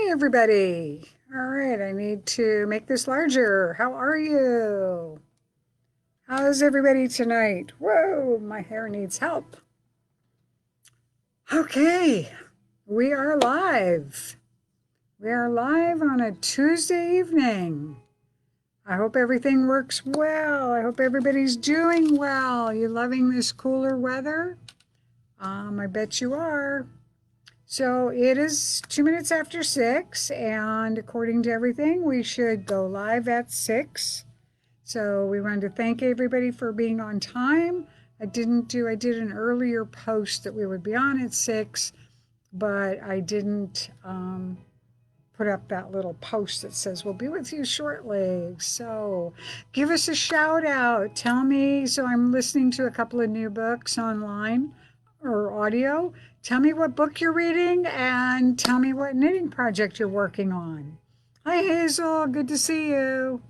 Hi, everybody. All right, I need to make this larger. How are you? How's everybody tonight? Whoa, my hair needs help. Okay, we are live. We are live on a Tuesday evening. I hope everything works well. I hope everybody's doing well. You loving this cooler weather? I bet you are. So it is 2 minutes after 6, and according to everything, we should go live at 6. So we wanted to thank everybody for being on time. I did an earlier post that we would be on at 6, but I didn't put up that little post that says we'll be with you shortly. So give us a shout out. Tell me, so I'm listening to a couple of new books online or audio. Tell me what book you're reading and tell me what knitting project you're working on. Hi, Hazel. Good to see you.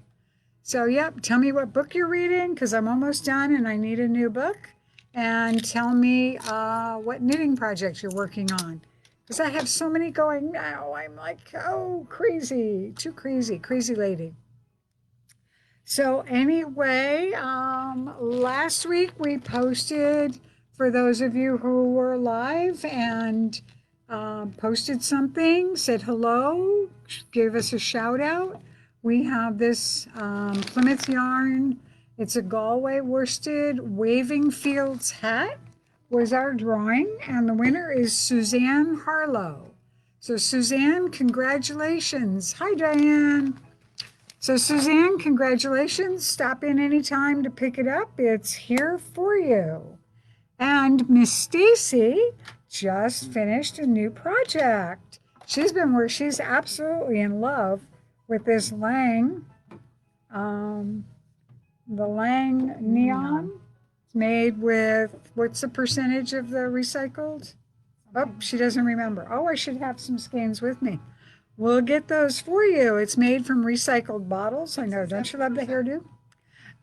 So, yep, tell me what book you're reading because I'm almost done and I need a new book. And tell me what knitting project you're working on because I have so many going now. I'm like, oh, crazy, too crazy, crazy lady. So anyway, last week we posted for those of you who were live and posted something, said hello, gave us a shout out. We have this Plymouth yarn. It's a Galway worsted waving fields hat was our drawing, and the winner is Suzanne Harlow. So Suzanne, congratulations. Hi, Diane. So Suzanne, congratulations. Stop in anytime to pick it up. It's here for you. And Miss Stacy just finished a new project. She's absolutely in love with this Lang, the Lang neon. It's made with, what's the percentage of the recycled? Oh, she doesn't remember. Oh, I should have some skeins with me. We'll get those for you. It's made from recycled bottles. I know, don't you love the hairdo?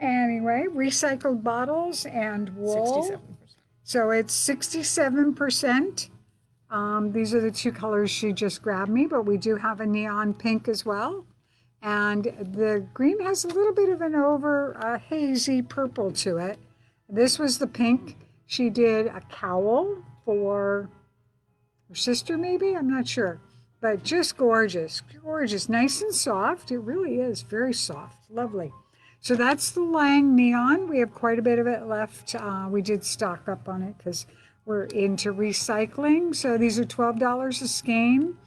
Anyway, recycled bottles and wool. 67%. So it's 67%. These are the two colors she just grabbed me, but we do have a neon pink as well. And the green has a little bit of an hazy purple to it. This was the pink. She did a cowl for her sister, maybe? I'm not sure. But just gorgeous, gorgeous, nice and soft. It really is very soft, lovely. So that's the Lang neon. We have quite a bit of it left. We did stock up on it because we're into recycling. So these are $12 a skein.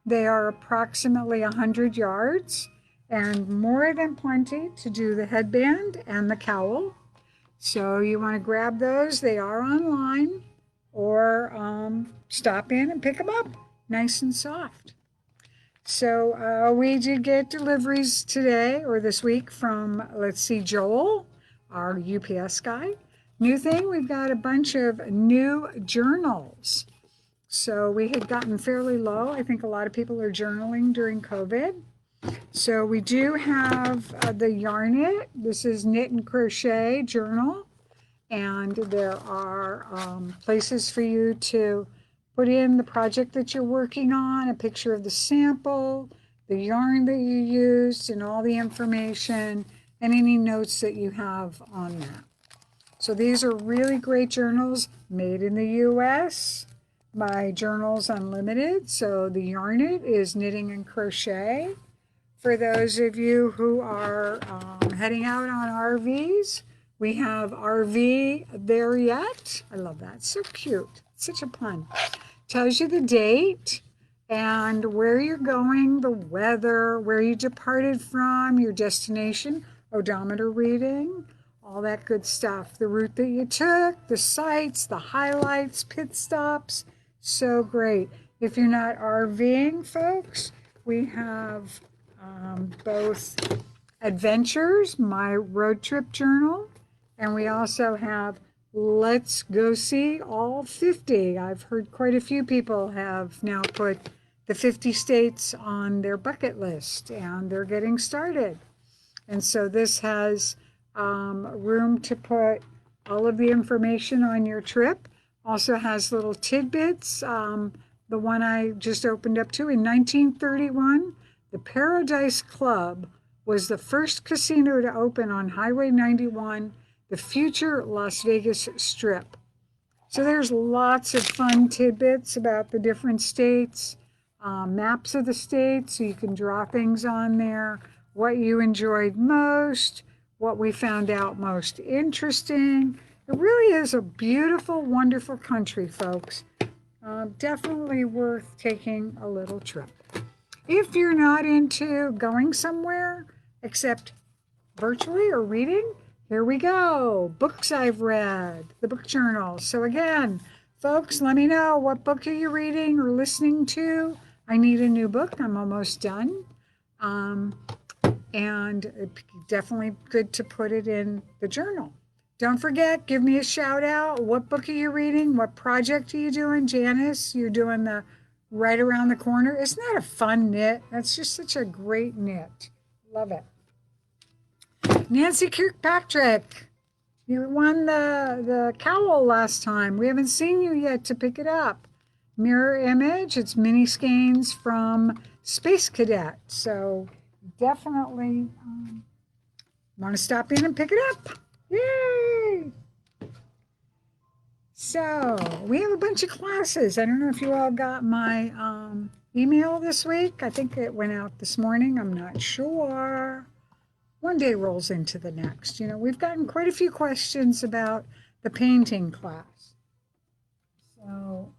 They are approximately 100 yards and more than plenty to do the headband and the cowl. So you want to grab those. They are online or stop in and pick them up. Nice and soft. So we did get deliveries today or this week from, let's see, Joel, our UPS guy. New thing, we've got a bunch of new journals. So we had gotten fairly low. I think a lot of people are journaling during COVID. So we do have the Yarn It. This is Knit and Crochet journal. And there are places for you to put in the project that you're working on, a picture of the sample, the yarn that you used, and all the information, and any notes that you have on that. So these are really great journals made in the US by Journals Unlimited. So the Yarn It is knitting and crochet. For those of you who are heading out on RVs, we have RV There Yet. I love that. So cute. Such a pun. Tells you the date and where you're going, the weather, where you departed from, your destination, odometer reading, all that good stuff. The route that you took, the sights, the highlights, pit stops. So great. If you're not RVing, folks, we have both Adventures, my road trip journal, and we also have Let's Go See All 50. I've heard quite a few people have now put the 50 states on their bucket list, and they're getting started. And so this has room to put all of the information on your trip. Also has little tidbits the one I just opened up to. In 1931, the Paradise Club was the first casino to open on Highway 91, the future Las Vegas Strip. So there's lots of fun tidbits about the different states, maps of the states, so you can draw things on there, what you enjoyed most, what we found out most interesting. It really is a beautiful, wonderful country, folks. Definitely worth taking a little trip. If you're not into going somewhere, except virtually or reading, here we go. Books I've read, the book journal. So again, folks, let me know, what book are you reading or listening to? I need a new book. I'm almost done. And it's definitely good to put it in the journal. Don't forget, give me a shout out. What book are you reading? What project are you doing? Janice, you're doing the right around the corner. Isn't that a fun knit? That's just such a great knit. Love it. Nancy Kirkpatrick, you won the cowl last time. We haven't seen you yet to pick it up. Mirror image, it's mini skeins from Space Cadet. So definitely want to stop in and pick it up. Yay! So we have a bunch of classes. I don't know if you all got my email this week. I think it went out this morning. I'm not sure. One day rolls into the next. You know, we've gotten quite a few questions about the painting class. So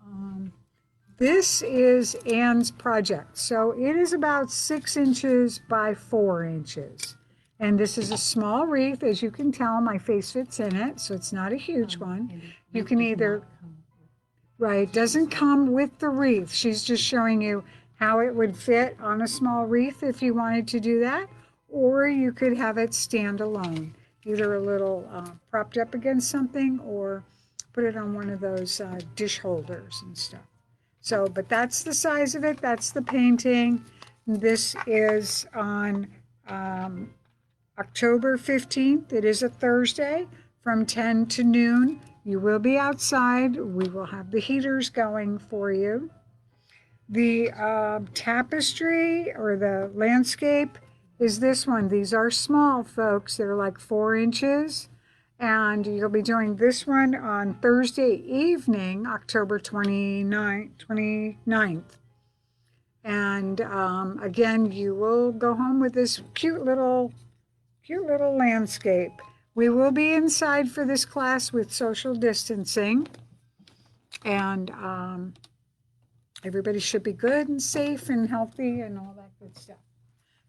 this is Anne's project. So it is about 6 inches by 4 inches. And this is a small wreath. As you can tell, my face fits in it, so it's not a huge one. You can either, right, doesn't come with the wreath. She's just showing you how it would fit on a small wreath if you wanted to do that. Or you could have it stand alone, either a little propped up against something or put it on one of those dish holders and stuff. So, but that's the size of it. That's the painting. This is on October 15th. It is a Thursday from 10 to noon. You will be outside. We will have the heaters going for you. The tapestry or the landscape is this one. These are small, folks. They're like 4 inches. And you'll be doing this one on Thursday evening, October 29th. And again, you will go home with this cute little landscape. We will be inside for this class with social distancing. And everybody should be good and safe and healthy and all that good stuff.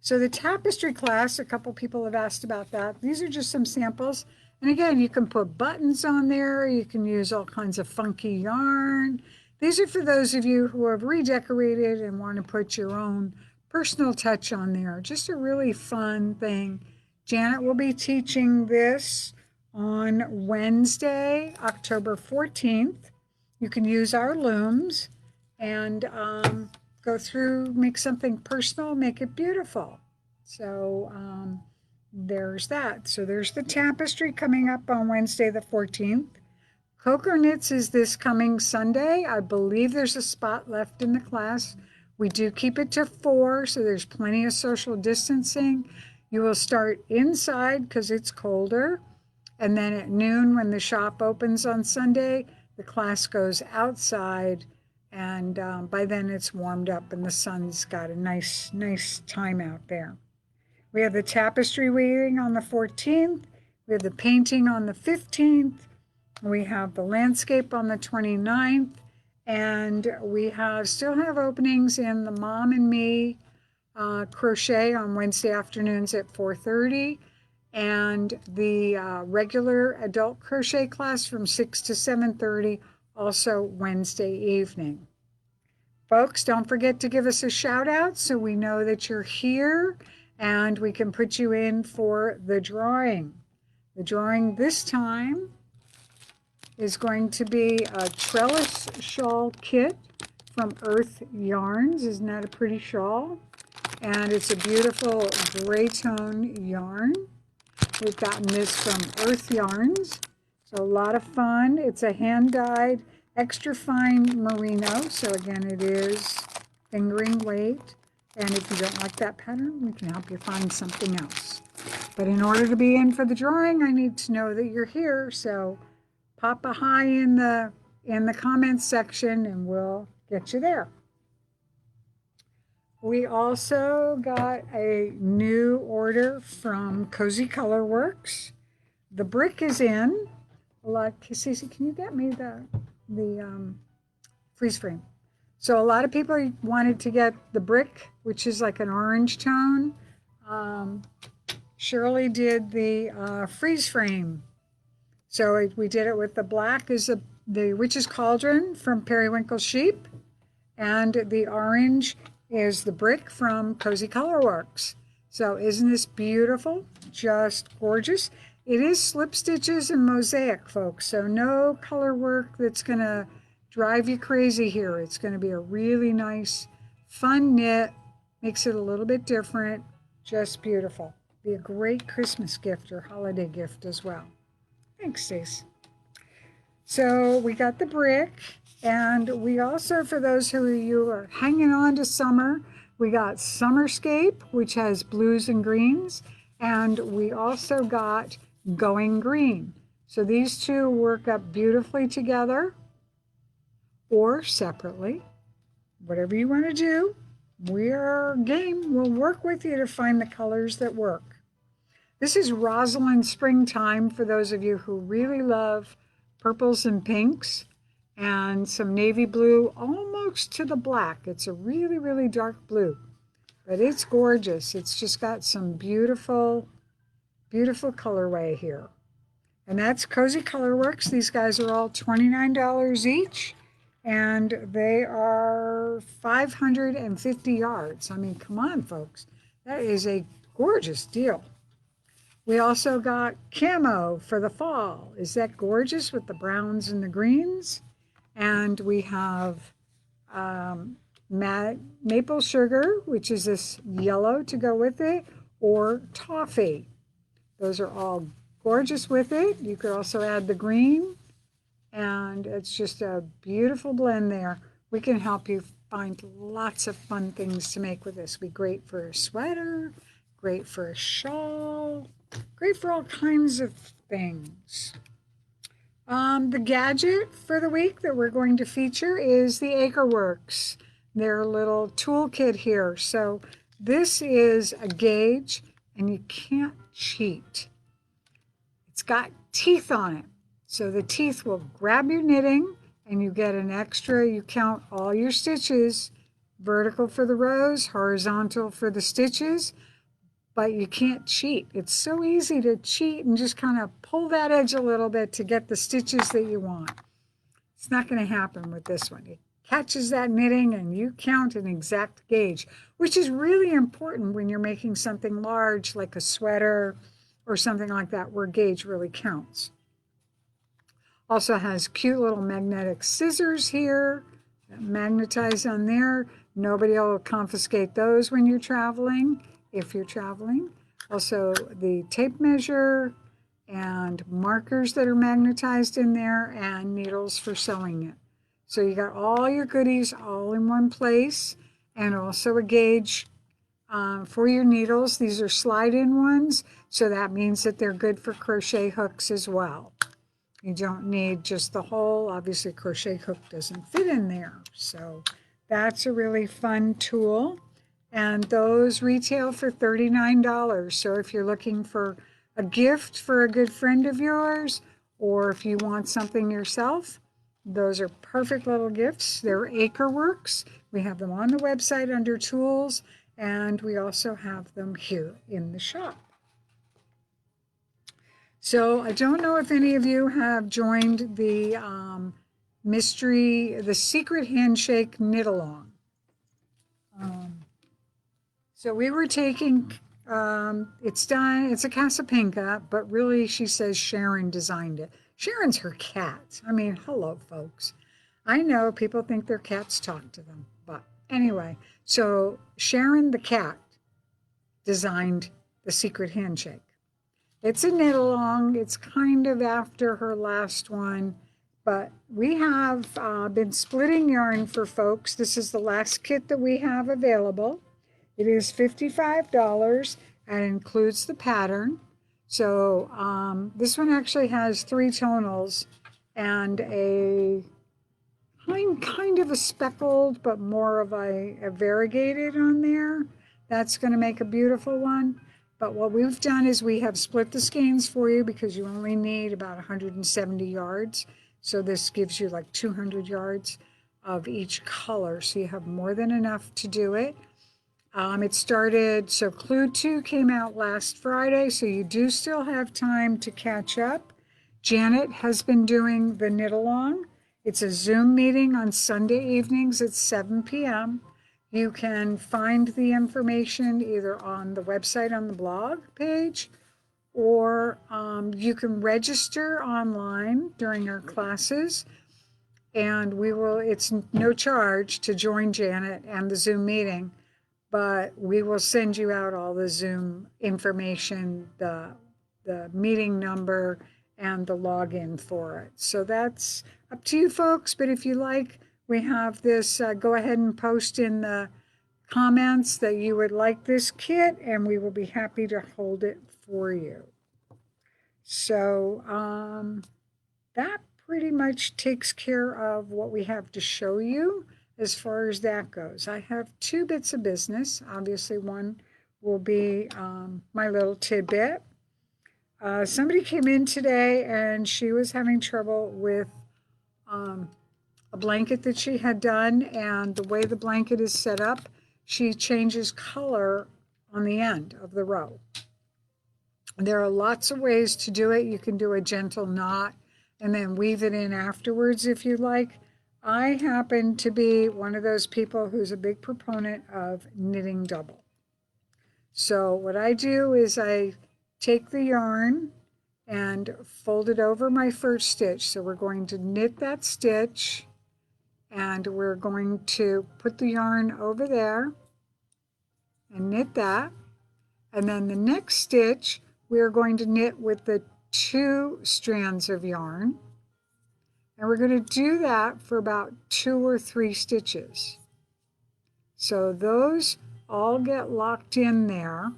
So the tapestry class, a couple people have asked about that. These are just some samples. And again, you can put buttons on there. You can use all kinds of funky yarn. These are for those of you who have redecorated and want to put your own personal touch on there. Just a really fun thing. Janet will be teaching this on Wednesday, October 14th. You can use our looms and go through, make something personal, make it beautiful. So there's that. So there's the tapestry coming up on Wednesday the 14th. Cocoa Knits is this coming Sunday. I believe there's a spot left in the class. We do keep it to 4, so there's plenty of social distancing. You will start inside because it's colder. And then at noon when the shop opens on Sunday, the class goes outside. And by then it's warmed up and the sun's got a nice time out there. We have the tapestry weaving on the 14th. We have the painting on the 15th. We have the landscape on the 29th. And we still have openings in the Mom and Me crochet on Wednesday afternoons at 4:30. And the regular adult crochet class from 6 to 7:30, also Wednesday evening. Folks, don't forget to give us a shout out so we know that you're here and we can put you in for the drawing. The drawing this time is going to be a Trellis shawl kit from Urth yarns. Isn't that a pretty shawl? And it's a beautiful gray tone yarn. We've gotten this from Urth yarns. So a lot of fun. It's a hand-dyed extra fine merino. So again, it is fingering weight. And if you don't like that pattern, we can help you find something else. But in order to be in for the drawing, I need to know that you're here. So pop a hi in the comments section and we'll get you there. We also got a new order from Cozy Colorworks. The brick is in. Like, Cece, can you get me the freeze frame? So a lot of people wanted to get the brick, which is like an orange tone. Shirley did the freeze frame. So we did it with the black is the Witch's Cauldron from Periwinkle Sheep, and the orange is the brick from Cozy Colorworks. So isn't this beautiful? Just gorgeous. It is slip stitches and mosaic, folks, so no color work that's going to drive you crazy here. It's going to be a really nice, fun knit. Makes it a little bit different. Just beautiful. Be a great Christmas gift or holiday gift as well. Thanks, Stace. So we got the brick, and we also, for those who you are hanging on to summer, we got Summerscape, which has blues and greens, and we also got Going Green. So these two work up beautifully together or separately, whatever you want to do. We're game. We'll work with you to find the colors that work. This is Rosalind Springtime for those of you who really love purples and pinks, and some navy blue almost to the black. It's a really, really dark blue, but it's gorgeous. It's just got some beautiful, beautiful colorway here. And that's Cozy Colorworks. These guys are all $29 each, and they are 550 yards. I mean, come on, folks. That is a gorgeous deal. We also got camo for the fall. Is that gorgeous with the browns and the greens? And we have maple sugar, which is this yellow to go with it, or toffee. Those are all gorgeous with it. You could also add the green, and it's just a beautiful blend there. We can help you find lots of fun things to make with this. Be great for a sweater, great for a shawl, great for all kinds of things. The gadget for the week that we're going to feature is the Akerworks, their little toolkit here. So this is a gauge, and you can't cheat. It's got teeth on it. So the teeth will grab your knitting, and you get an extra, you count all your stitches, vertical for the rows, horizontal for the stitches, but you can't cheat. It's so easy to cheat and just kind of pull that edge a little bit to get the stitches that you want. It's not going to happen with this one. It catches that knitting and you count an exact gauge, which is really important when you're making something large like a sweater or something like that, where gauge really counts. Also has cute little magnetic scissors here that magnetize on there. Nobody will confiscate those when you're traveling, if you're traveling. Also the tape measure and markers that are magnetized in there, and needles for sewing it. So you got all your goodies all in one place, and also a gauge for your needles. These are slide-in ones, so that means that they're good for crochet hooks as well. You don't need just the hole. Obviously, crochet hook doesn't fit in there. So that's a really fun tool. And those retail for $39. So if you're looking for a gift for a good friend of yours, or if you want something yourself, those are perfect little gifts. They're Akerworks. We have them on the website under tools, and we also have them here in the shop. So I don't know if any of you have joined the the Secret Handshake Knitalong. So we were taking, it's done, it's a Casapinka, but really she says Sharon designed it. Sharon's her cat. I mean, hello, folks. I know people think their cats talk to them, but anyway, so Sharon the cat designed the Secret Handshake. It's a knit along. It's kind of after her last one, But we have been splitting yarn for folks. This is the last kit that we have available. It is $55 and includes the pattern. So this one actually has 3 tonals and a kind of a speckled, but more of a variegated on there. That's going to make a beautiful one. But what we've done is we have split the skeins for you because you only need about 170 yards. So this gives you like 200 yards of each color. So you have more than enough to do it. It started, so Clue 2 came out last Friday, so you do still have time to catch up. Janet has been doing the knit-along. It's a Zoom meeting on Sunday evenings at 7 p.m. You can find the information either on the website on the blog page, or you can register online during our classes. And it's no charge to join Janet and the Zoom meeting, but we will send you out all the Zoom information, the meeting number, and the login for it. So that's up to you folks, but if you like, we have this, go ahead and post in the comments that you would like this kit, and we will be happy to hold it for you. So that pretty much takes care of what we have to show you as far as that goes. I have 2 bits of business. Obviously, one will be my little tidbit. Somebody came in today and she was having trouble with a blanket that she had done, and the way the blanket is set up, she changes color on the end of the row. There are lots of ways to do it. You can do a gentle knot and then weave it in afterwards if you like. I happen to be one of those people who's a big proponent of knitting double. So what I do is I take the yarn and fold it over my first stitch. So we're going to knit that stitch, and we're going to put the yarn over there and knit that. And then the next stitch, we're going to knit with the 2 strands of yarn. And we're going to do that for about 2 or 3 stitches. So those all get locked in there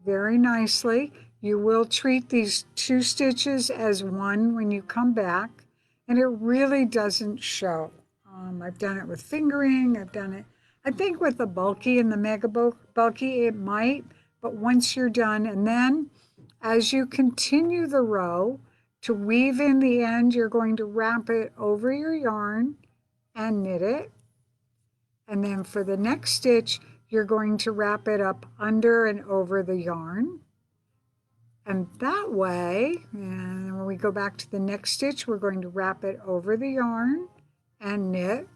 very nicely. You will treat these 2 stitches as one when you come back, and it really doesn't show. I've done it with fingering. I've done it, I think with the bulky and the mega bulky it might, but once you're done, and then as you continue the row, to weave in the end, you're going to wrap it over your yarn and knit it. And then for the next stitch, you're going to wrap it up under and over the yarn. And that way, and when we go back to the next stitch, we're going to wrap it over the yarn and knit.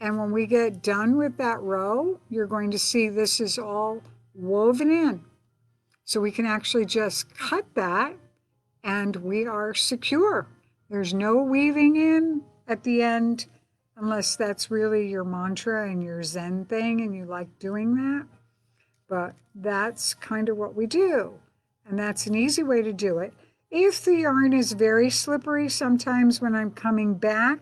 And when we get done with that row, you're going to see this is all woven in. So we can actually just cut that and we are secure. There's no weaving in at the end unless that's really your mantra and your Zen thing and you like doing that. But that's kind of what we do. And that's an easy way to do it. If the yarn is very slippery, sometimes when I'm coming back,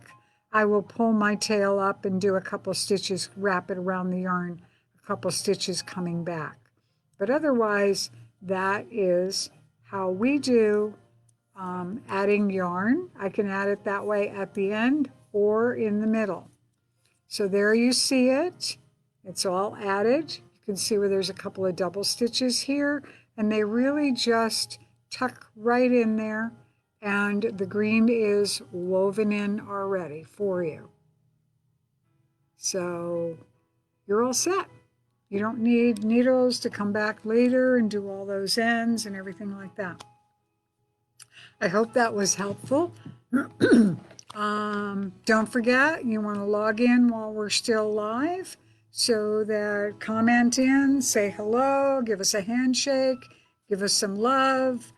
I will pull my tail up and do a couple stitches, wrap it around the yarn, a couple stitches coming back. But otherwise, that is how we do adding yarn. I can add it that way at the end or in the middle. So there you see it. It's all added. You can see where there's a couple of double stitches here, and they really just tuck right in there, and the green is woven in already for you. So you're all set. You don't need needles to come back later and do all those ends and everything like that. I hope that was helpful. Don't forget, you want to log in while we're still live, so that comment in, say hello, give us a handshake, give us some love.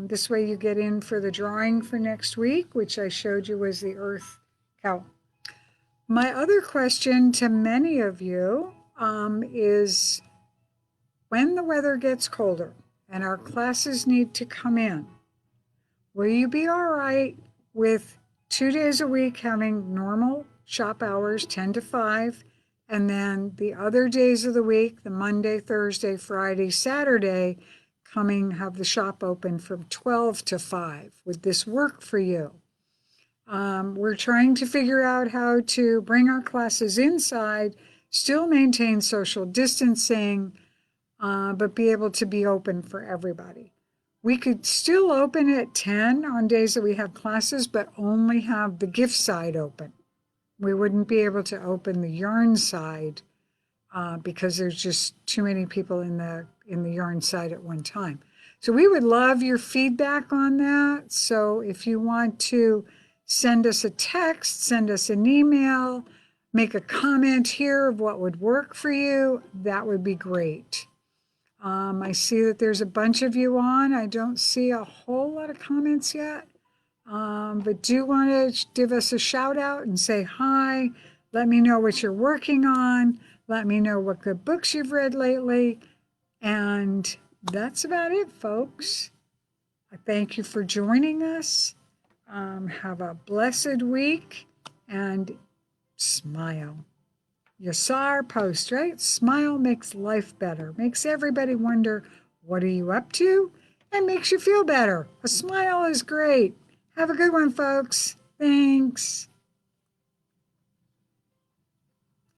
This way you get in for the drawing for next week, which I showed you was the Urth cow. My other question to many of you is, when the weather gets colder and our classes need to come in, will you be all right with 2 days a week having normal shop hours, 10 to 5. And then the other days of the week, the Monday, Thursday, Friday, Saturday, have the shop open from 12 to 5. Would this work for you? We're trying to figure out how to bring our classes inside, still maintain social distancing, but be able to be open for everybody. We could still open at 10 on days that we have classes, but only have the gift side open. We wouldn't be able to open the yarn side because there's just too many people in the yarn side at one time. So we would love your feedback on that. So if you want to send us a text, send us an email, make a comment here of what would work for you, that would be great. I see that there's a bunch of you on. I don't see a whole lot of comments yet, but do want to give us a shout out and say hi. Let me know what you're working on. Let me know what good books you've read lately. And that's about it, folks. I thank you for joining us. Have a blessed week and smile. You saw our post, right? Smile makes life better, makes everybody wonder, what are you up to? And makes you feel better. A smile is great. Have a good one, folks. Thanks.